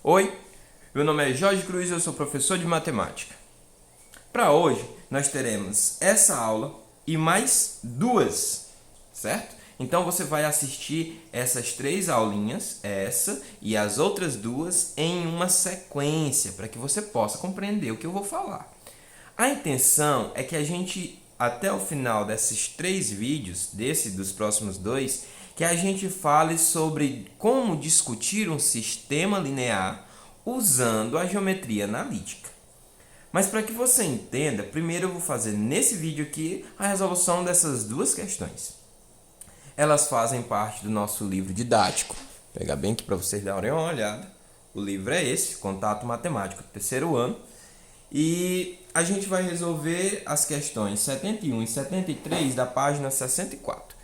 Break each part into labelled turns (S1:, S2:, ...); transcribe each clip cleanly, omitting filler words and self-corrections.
S1: Oi, meu nome é Jorge Cruz e eu sou professor de matemática. Para hoje, nós teremos essa aula e mais duas, certo? Então você vai assistir essas 3 aulinhas, essa e as outras duas, em uma sequência, para que você possa compreender o que eu vou falar. A intenção é que a gente, até o final desses 3 vídeos, dos próximos 2, que a gente fale sobre como discutir um sistema linear usando a geometria analítica. Mas para que você entenda, primeiro eu vou fazer nesse vídeo aqui a resolução dessas 2 questões. Elas fazem parte do nosso livro didático. Vou pegar bem aqui para vocês darem uma olhada. O livro é esse, Contato Matemático, 3º ano. E a gente vai resolver as questões 71 e 73 da página 64.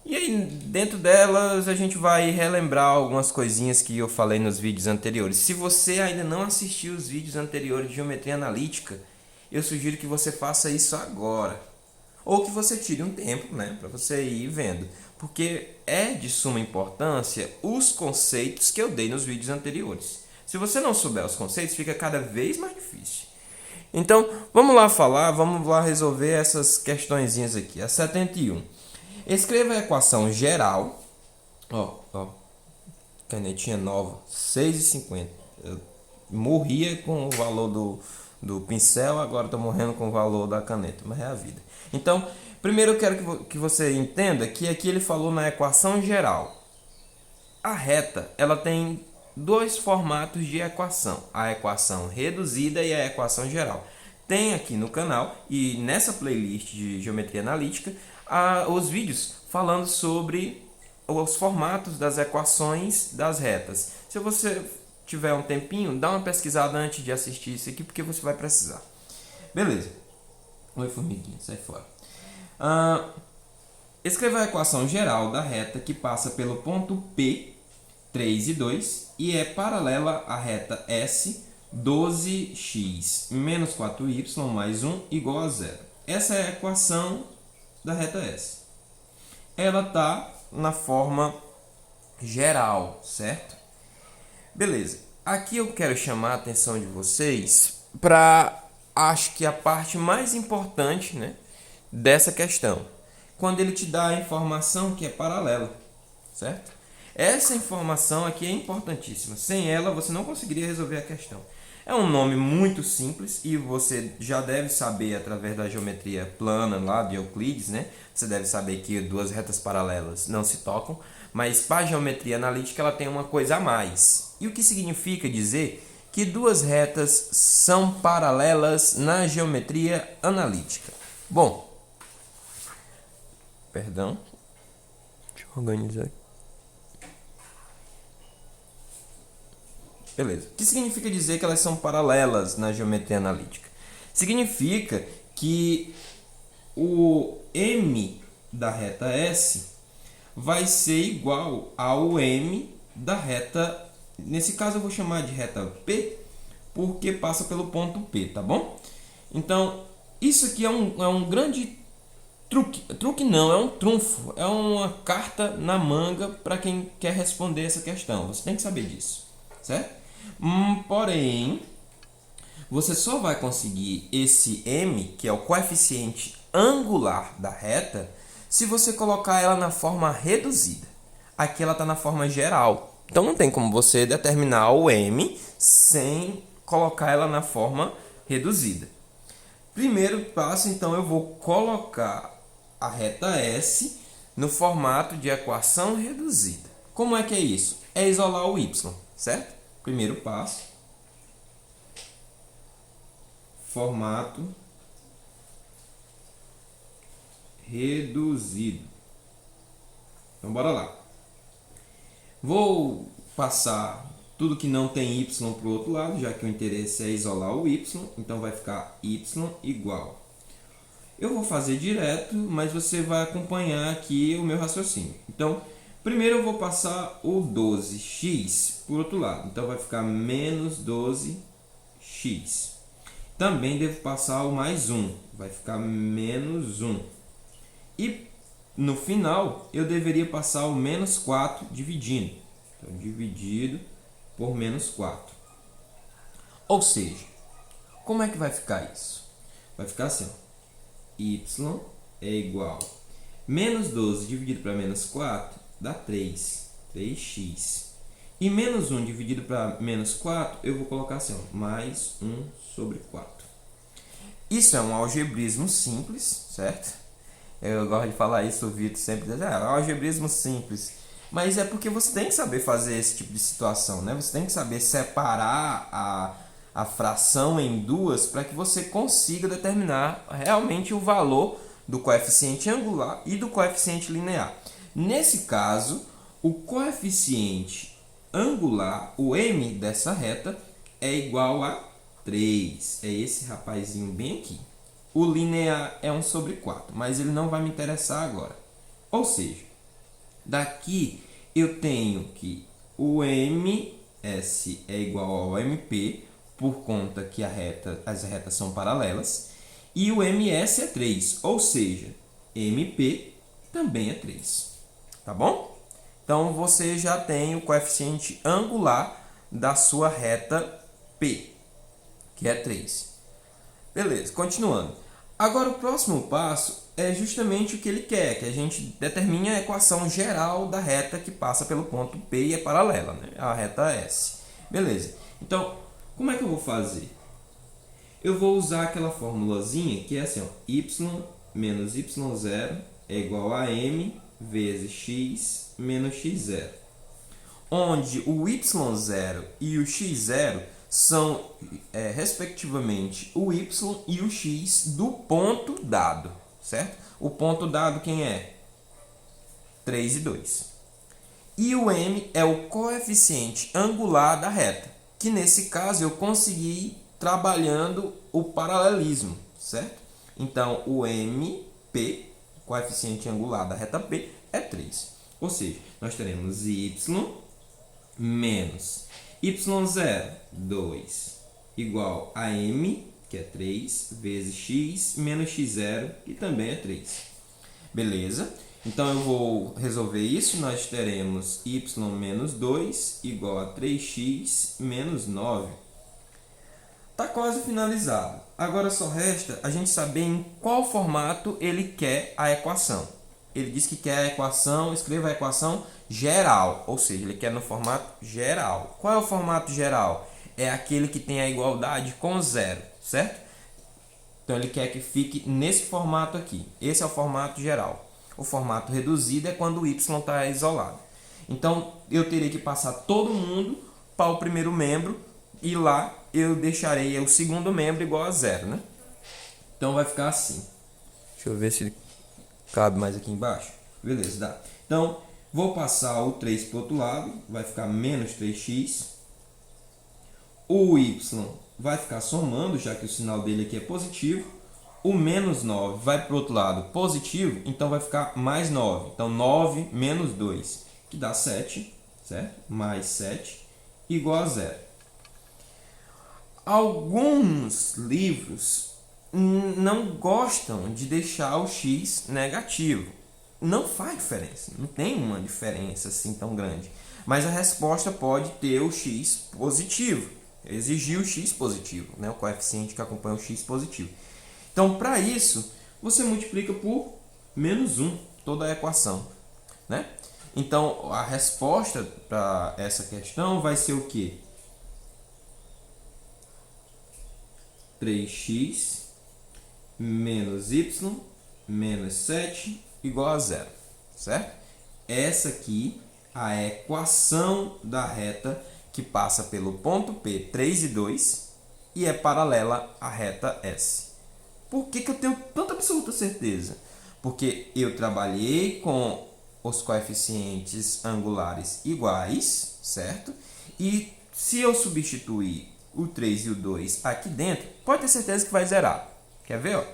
S1: E aí, dentro delas, a gente vai relembrar algumas coisinhas que eu falei nos vídeos anteriores. Se você ainda não assistiu os vídeos anteriores de geometria analítica, eu sugiro que você faça isso agora. Ou que você tire um tempo, né, para você ir vendo. Porque é de suma importância os conceitos que eu dei nos vídeos anteriores. Se você não souber os conceitos, fica cada vez mais difícil. Então, vamos lá resolver essas questõezinhas aqui. A 71. Escreva a equação geral. Canetinha nova, 6,50. Eu morria com o valor do pincel, agora estou morrendo com o valor da caneta, mas é a vida. Então, primeiro eu quero que você entenda que aqui ele falou na equação geral. A reta, ela tem 2 formatos de equação, a equação reduzida e a equação geral. Tem aqui no canal e nessa playlist de geometria analítica os vídeos falando sobre os formatos das equações das retas. Se você tiver um tempinho, dá uma pesquisada antes de assistir isso aqui, porque você vai precisar. Beleza. Oi, formiguinha, sai fora. Escreva a equação geral da reta que passa pelo ponto P, 3 e 2, e é paralela à reta S, 12x menos 4y mais 1 igual a 0. Essa é a equação da reta S. Ela está na forma geral, certo? Beleza. Aqui eu quero chamar a atenção de vocês para, acho que a parte mais importante, né, dessa questão. Quando ele te dá a informação que é paralela, certo? Essa informação aqui é importantíssima. Sem ela, você não conseguiria resolver a questão. É um nome muito simples e você já deve saber através da geometria plana lá de Euclides, né? Você deve saber que 2 retas paralelas não se tocam, mas para a geometria analítica ela tem uma coisa a mais. E o que significa dizer que 2 retas são paralelas na geometria analítica? Bom, perdão, deixa eu organizar aqui. Beleza. O que significa dizer que elas são paralelas na geometria analítica? Significa que o M da reta S vai ser igual ao M da reta, nesse caso eu vou chamar de reta P, porque passa pelo ponto P, tá bom? Então, isso aqui é um grande truque não, é um trunfo, é uma carta na manga para quem quer responder essa questão. Você tem que saber disso, certo? Porém, você só vai conseguir esse M, que é o coeficiente angular da reta, se você colocar ela na forma reduzida. Aqui ela está na forma geral. Então não tem como você determinar o M sem colocar ela na forma reduzida. Primeiro passo, então, eu vou colocar a reta S no formato de equação reduzida. Como é que é isso? É isolar o Y, certo? Primeiro passo, formato reduzido. Então, bora lá. Vou passar tudo que não tem y para o outro lado, já que o interesse é isolar o y. Então, vai ficar y igual. Eu vou fazer direto, mas você vai acompanhar aqui o meu raciocínio. Então, primeiro eu vou passar o 12x por outro lado. Então, vai ficar menos 12x. Também devo passar o mais 1. Vai ficar menos 1. E, no final, eu deveria passar o menos 4 dividindo. Então, dividido por menos 4. Ou seja, como é que vai ficar isso? Vai ficar assim, ó. Y é igual a menos 12 dividido para menos 4 dá 3. 3x. E menos 1 dividido para menos 4, eu vou colocar assim, ó, mais 1 sobre 4. Isso é um algebrismo simples, certo? Eu gosto de falar isso, o Vitor sempre diz, algebrismo simples. Mas é porque você tem que saber fazer esse tipo de situação, né? Você tem que saber separar a fração em duas para que você consiga determinar realmente o valor do coeficiente angular e do coeficiente linear. Nesse caso, o coeficiente angular, o m dessa reta, é igual a 3. É esse rapazinho bem aqui. O linear é 1 sobre 4, mas ele não vai me interessar agora. Ou seja, daqui eu tenho que o ms é igual ao mp, por conta que as retas são paralelas, e o ms é 3, ou seja, mp também é 3. Tá bom? Então, você já tem o coeficiente angular da sua reta P, que é 3. Beleza, continuando. Agora, o próximo passo é justamente o que ele quer, que a gente determine a equação geral da reta que passa pelo ponto P e é paralela, né? A reta S. Beleza. Então, como é que eu vou fazer? Eu vou usar aquela formulazinha que é assim, ó, y menos y0 é igual a m vezes x menos x0. Onde o y0 e o x0 são, respectivamente, o y e o x do ponto dado, certo? O ponto dado quem é? 3 e 2. E o m é o coeficiente angular da reta, que nesse caso eu consegui trabalhando o paralelismo, certo? Então, o mp, coeficiente angular da reta P, é 3. Ou seja, nós teremos y menos y0, 2, igual a m, que é 3, vezes x, menos x0, que também é 3. Beleza? Então, eu vou resolver isso. Nós teremos y menos 2 igual a 3x menos 9. Está quase finalizado. Agora só resta a gente saber em qual formato ele quer a equação. Ele diz que quer a equação, escreva a equação geral, ou seja, ele quer no formato geral. Qual é o formato geral? É aquele que tem a igualdade com zero, certo? Então ele quer que fique nesse formato aqui. Esse é o formato geral. O formato reduzido é quando o y está isolado. Então eu terei que passar todo mundo para o primeiro membro e lá eu deixarei o segundo membro igual a zero, né? Então vai ficar assim. Deixa eu ver se cabe mais aqui embaixo. Beleza, dá. Então, vou passar o 3 para o outro lado. Vai ficar menos 3x. O y vai ficar somando, já que o sinal dele aqui é positivo. O menos 9 vai para o outro lado positivo, então vai ficar mais 9. Então, 9 menos 2, que dá 7, certo? Mais 7, igual a 0. Alguns livros não gostam de deixar o x negativo. Não faz diferença, não tem uma diferença assim tão grande. Mas a resposta pode ter o x positivo, exigir o x positivo, né? O coeficiente que acompanha o x positivo. Então, para isso, você multiplica por menos 1 toda a equação, né? Então, a resposta para essa questão vai ser o quê? 3x menos y menos 7 igual a 0, certo? Essa aqui é a equação da reta que passa pelo ponto P, 3 e 2, e é paralela à reta S. Por que eu tenho tanta absoluta certeza? Porque eu trabalhei com os coeficientes angulares iguais, certo? E se eu substituir o 3 e o 2 aqui dentro, pode ter certeza que vai zerar. Quer ver? Ó?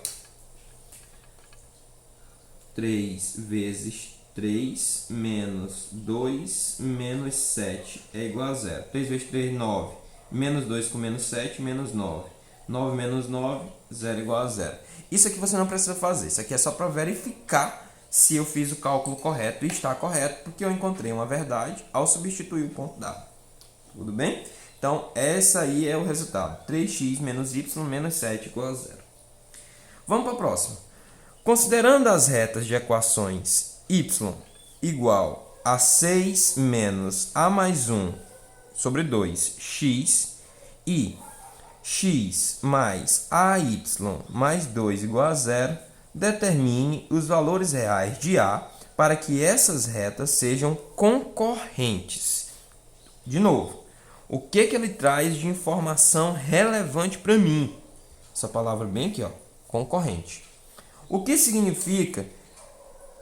S1: 3 vezes 3 menos 2 menos 7 é igual a 0. 3 vezes 3, 9. Menos 2 com menos 7, menos 9. 9 menos 9, 0 igual a 0. Isso aqui você não precisa fazer. Isso aqui é só para verificar se eu fiz o cálculo correto e está correto, porque eu encontrei uma verdade ao substituir o ponto dado. Tudo bem? Então, essa aí é o resultado. 3x menos y menos 7 igual a 0. Vamos para a próxima. Considerando as retas de equações y igual a 6 menos a mais 1 sobre 2x e x mais ay mais 2 igual a 0, determine os valores reais de A para que essas retas sejam concorrentes. De novo, o que ele traz de informação relevante para mim? Essa palavra bem aqui, ó, concorrente. O que significa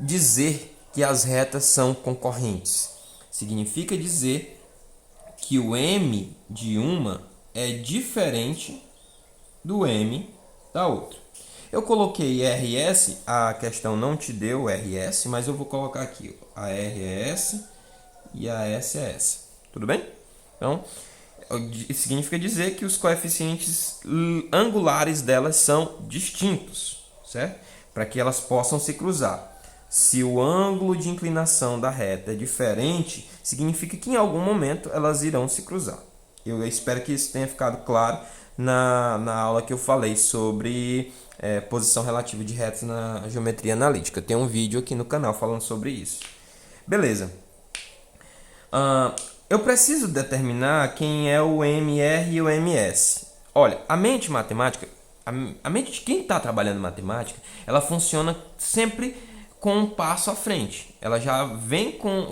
S1: dizer que as retas são concorrentes? Significa dizer que o m de uma é diferente do m da outra. Eu coloquei RS, a questão não te deu RS, mas eu vou colocar aqui a RS e a SS. Tudo bem? Então, significa dizer que os coeficientes angulares delas são distintos, certo? Para que elas possam se cruzar. Se o ângulo de inclinação da reta é diferente, significa que em algum momento elas irão se cruzar. Eu espero que isso tenha ficado claro na aula que eu falei sobre posição relativa de retas na geometria analítica. Tem um vídeo aqui no canal falando sobre isso. Beleza. Eu preciso determinar quem é o MR e o MS. Olha, a mente matemática, a mente de quem está trabalhando matemática, ela funciona sempre com um passo à frente. Ela já vem com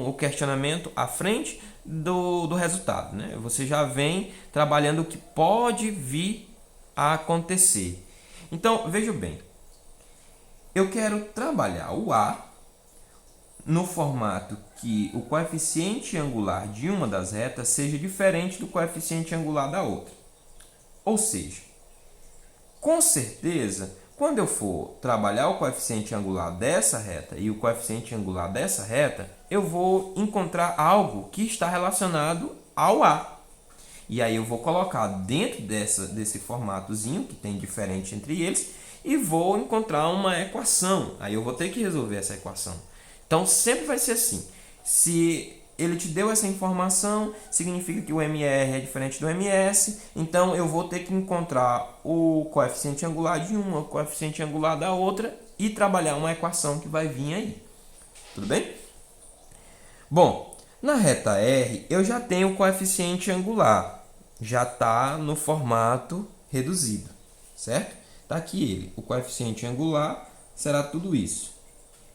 S1: o questionamento à frente do resultado, né? Você já vem trabalhando o que pode vir a acontecer. Então, veja bem, eu quero trabalhar o A no formato que o coeficiente angular de uma das retas seja diferente do coeficiente angular da outra. Ou seja, com certeza, quando eu for trabalhar o coeficiente angular dessa reta e o coeficiente angular dessa reta, eu vou encontrar algo que está relacionado ao A. E aí eu vou colocar dentro desse formatozinho que tem diferente entre eles e vou encontrar uma equação. Aí eu vou ter que resolver essa equação. Então, sempre vai ser assim. Se ele te deu essa informação, significa que o MR é diferente do MS. Então, eu vou ter que encontrar o coeficiente angular de uma, o coeficiente angular da outra e trabalhar uma equação que vai vir aí. Tudo bem? Bom, na reta R, eu já tenho o coeficiente angular. Já está no formato reduzido, certo? Está aqui ele. O coeficiente angular será tudo isso.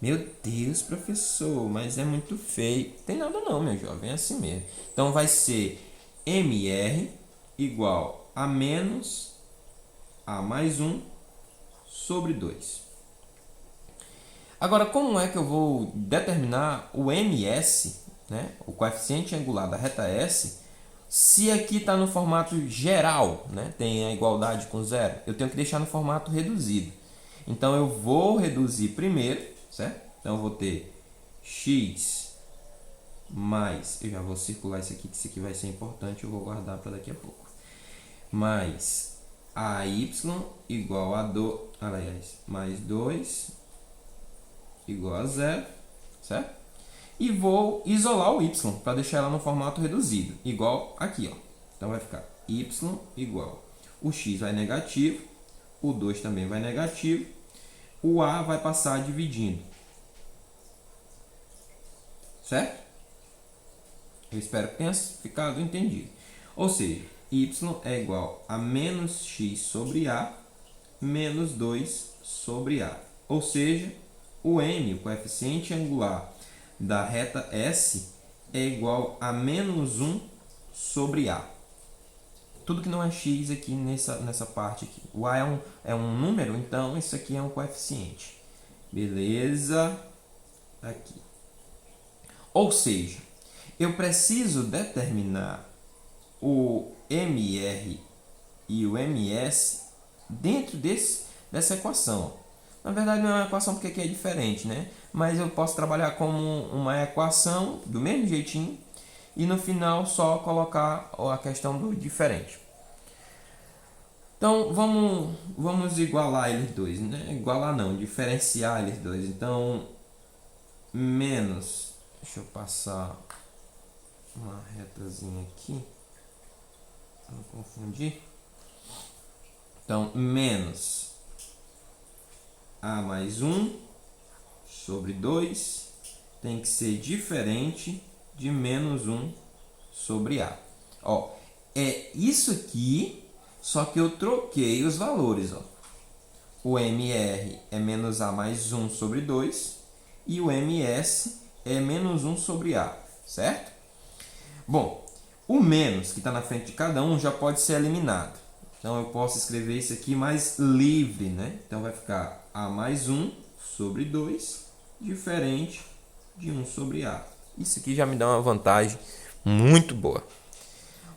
S1: Meu Deus, professor, mas é muito feio. Não tem nada não, meu jovem, é assim mesmo. Então, vai ser MR igual a menos A mais 1 sobre 2. Agora, como é que eu vou determinar o MS, né, o coeficiente angular da reta S, se aqui está no formato geral, né, tem a igualdade com zero? Eu tenho que deixar no formato reduzido. Então, eu vou reduzir primeiro. Certo? Então, eu vou ter x mais... Eu já vou circular isso aqui, que isso aqui vai ser importante. Eu vou guardar para daqui a pouco. Mais AY igual a... Aliás, mais 2 igual a 0. Certo? E vou isolar o y para deixar ela no formato reduzido. Igual aqui, ó. Então, vai ficar y igual... O x vai negativo. O 2 também vai negativo. O A vai passar dividindo. Certo? Eu espero que tenha ficado entendido. Ou seja, y é igual a menos x sobre A menos 2 sobre A. Ou seja, o M, o coeficiente angular da reta S, é igual a menos 1 sobre A. Tudo que não é x aqui nessa parte aqui. O A é um número, então isso aqui é um coeficiente. Beleza? Aqui. Ou seja, eu preciso determinar o MR e o MS dentro dessa equação. Na verdade, não é uma equação porque aqui é diferente, né? Mas eu posso trabalhar como uma equação do mesmo jeitinho e no final só colocar a questão do diferente. Então, vamos igualar eles dois, né? Igualar não, diferenciar eles dois. Então, menos, deixa eu passar uma retazinha aqui, para não confundir. Então, menos A mais 1 sobre 2 tem que ser diferente de menos 1 sobre A. Ó, é isso aqui, só que eu troquei os valores. Ó. O MR é menos A mais 1 sobre 2 e o MS é menos 1 sobre A, certo? Bom, o menos que está na frente de cada um já pode ser eliminado. Então, eu posso escrever isso aqui mais livre, né? Então, vai ficar A mais 1 sobre 2, diferente de 1 sobre A. Isso aqui já me dá uma vantagem muito boa.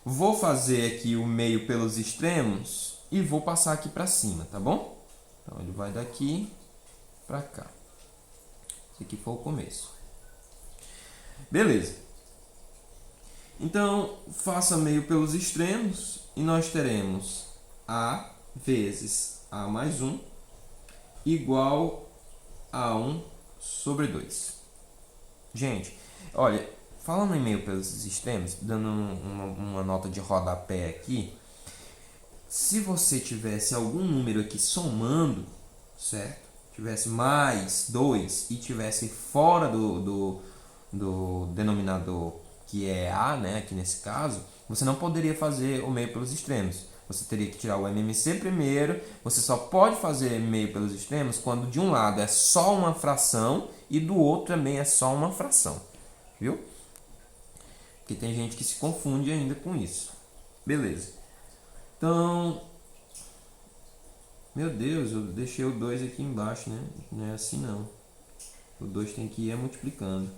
S1: Vou fazer aqui o meio pelos extremos e vou passar aqui para cima, tá bom? Então, ele vai daqui para cá. Esse aqui foi o começo. Beleza. Então, faça meio pelos extremos e nós teremos A vezes A mais 1 igual a 1 sobre 2. Gente, olha, falando em meio pelos extremos, dando uma nota de rodapé aqui, se você tivesse algum número aqui somando, certo? Tivesse mais 2 e tivesse fora do denominador, que é A, né, aqui nesse caso, você não poderia fazer o meio pelos extremos. Você teria que tirar o MMC primeiro. Você só pode fazer meio pelos extremos quando de um lado é só uma fração e do outro também é só uma fração. Viu? Porque tem gente que se confunde ainda com isso. Beleza. Então, meu Deus, eu deixei o 2 aqui embaixo, né? Não é assim não. O 2 tem que ir multiplicando.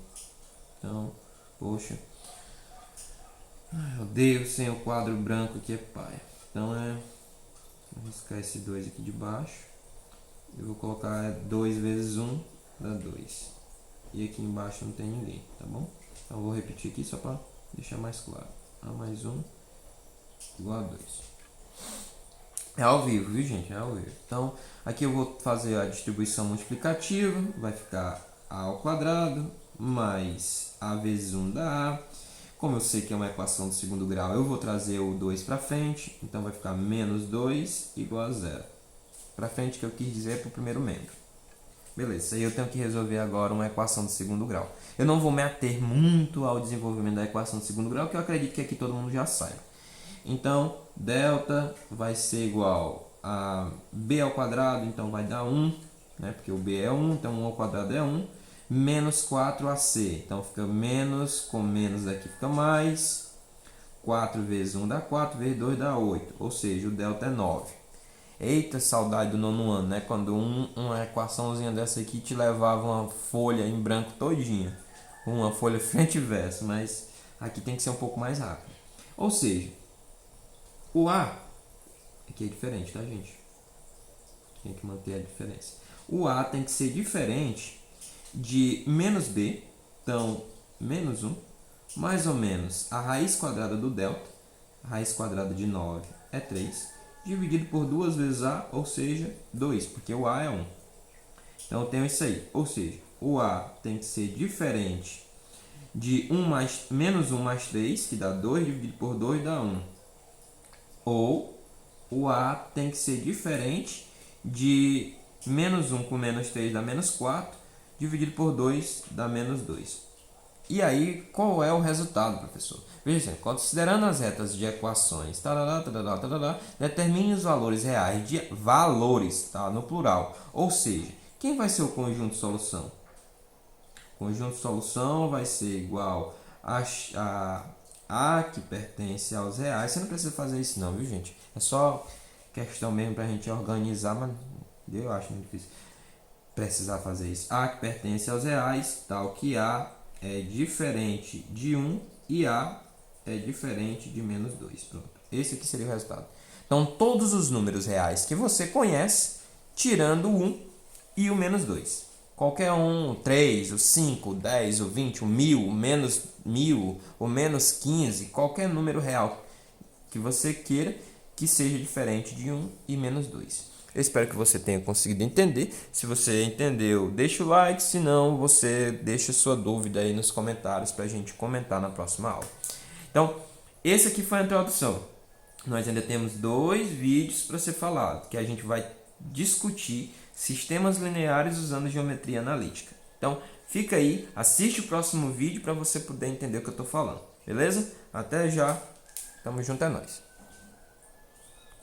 S1: Então, poxa. Eu odeio sem o quadro branco aqui é paia. Então vou riscar esse 2 aqui de baixo. Eu vou colocar 2 vezes 1 dá 2. E aqui embaixo não tem ninguém, tá bom? Então eu vou repetir aqui só para deixar mais claro. A mais 1 igual a 2. É ao vivo, viu gente? É ao vivo. Então aqui eu vou fazer a distribuição multiplicativa. Vai ficar A ao quadrado mais A vezes 1 dá A. Como eu sei que é uma equação do segundo grau, eu vou trazer o 2 para frente. Então, vai ficar menos 2 igual a 0. Para frente, que eu quis dizer, é para o primeiro membro. Beleza, isso aí eu tenho que resolver agora uma equação do segundo grau. Eu não vou me ater muito ao desenvolvimento da equação do segundo grau, que eu acredito que aqui todo mundo já saiba. Então, delta vai ser igual a b ao quadrado, então vai dar 1, né? Porque o b é 1, então 1 ao quadrado é 1. Menos 4ac, então fica menos, com menos aqui fica mais, 4 vezes 1 dá 4, vezes 2 dá 8, ou seja, o delta é 9. Eita, saudade do nono ano, né? Quando uma equaçãozinha dessa aqui te levava uma folha em branco todinha, uma folha frente e verso, mas aqui tem que ser um pouco mais rápido. Ou seja, o A, aqui é diferente, tá gente? Tem que manter a diferença. O A tem que ser diferente de menos b, então menos 1, mais ou menos a raiz quadrada do delta, a raiz quadrada de 9 é 3, dividido por 2 vezes a, ou seja, 2, porque o a é 1. Então eu tenho isso aí, ou seja, o a tem que ser diferente de menos 1 mais 3, que dá 2, dividido por 2 dá 1. Ou o a tem que ser diferente de menos 1 com menos 3 dá menos 4, dividido por 2 dá menos 2. E aí, qual é o resultado, professor? Veja, considerando as retas de equações, determine os valores reais de valores, tá? No plural. Ou seja, quem vai ser o conjunto de solução? O conjunto de solução vai ser igual a que pertence aos reais. Você não precisa fazer isso não, viu gente? É só questão mesmo para a gente organizar, mas eu acho muito difícil precisar fazer isso. A que pertence aos reais, tal que A é diferente de 1 e A é diferente de menos 2. Pronto. Esse aqui seria o resultado. Então, todos os números reais que você conhece, tirando o 1 e o menos 2. Qualquer um, 3, o 5, o 10, o 20, o 1000, o menos 1000, o menos 15, qualquer número real que você queira que seja diferente de 1 e menos 2. Eu espero que você tenha conseguido entender. Se você entendeu, deixa o like. Se não, você deixa sua dúvida aí nos comentários para a gente comentar na próxima aula. Então, esse aqui foi a introdução. Nós ainda temos 2 vídeos para ser falado, que a gente vai discutir sistemas lineares usando geometria analítica. Então, fica aí, assiste o próximo vídeo para você poder entender o que eu estou falando. Beleza? Até já. Tamo junto, é nóis.